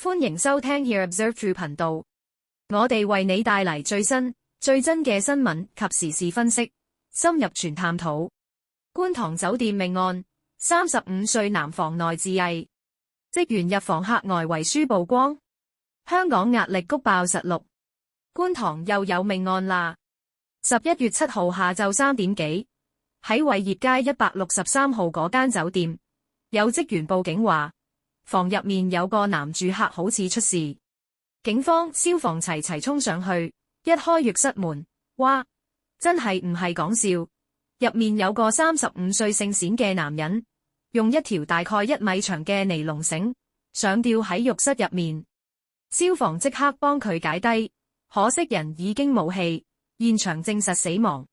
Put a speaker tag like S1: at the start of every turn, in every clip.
S1: 歡迎收聽 Here Observe True 頻道，我哋為你帶嚟最新、最真嘅新聞及時事分析，深入全探討。觀塘酒店命案，35歲男房內自縊，職員入房客外遺書曝光，香港壓力谷爆實錄，觀塘又有命案啦！11月7號下晝3點幾，喺偉業街163號嗰間酒店，有職員報警話，房入面有個男住客好似出事，警方、消防齊齊衝上去，一開浴室門，哇！真係唔係講笑，入面有個35歲姓冼嘅男人，用一條大概1米長嘅尼龍繩上吊喺浴室入面，消防即刻幫佢解低，可惜人已經冇氣，現場證實死亡。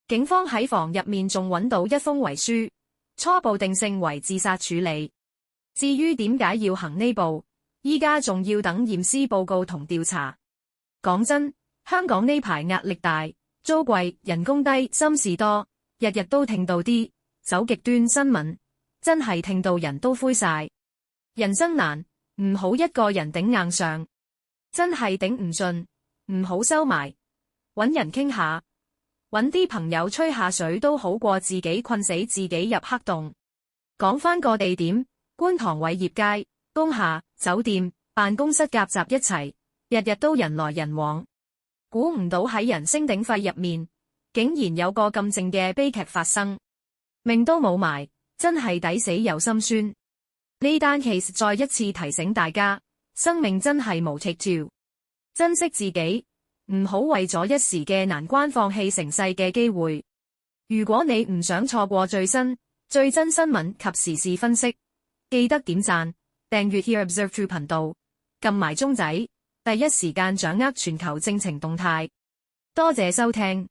S1: 警方喺房入面仲揾到一封遺書，初步定性為自殺處理。至於點解要行呢步，依家仲要等驗屍報告同調查。講真，香港呢排壓力大，租貴，人工低，心事多，日日都聽到啲走極端新聞，真係聽到人都灰晒。人生難，唔好一個人頂硬上，真係頂唔順，唔好收埋，搵人傾下，搵啲朋友吹下水都好過自己困死自己入黑洞。講返個地點，觀塘偉業街，工廈、酒店、辦公室夾雜一齊，日日都人來人往。估唔到喺人聲鼎沸入面，竟然有個咁靜嘅悲劇發生，命都冇埋，真係抵死又心酸。呢單 case 再一次提醒大家，生命真係無 take two，珍惜自己，唔好為咗一時嘅難關放棄成世嘅機會。如果你唔想錯過最新、最真新聞及時事分析，記得點讚、訂閱 Here Observe True 頻道，撳埋鐘仔，第一時間掌握全球政情動態。多謝收聽。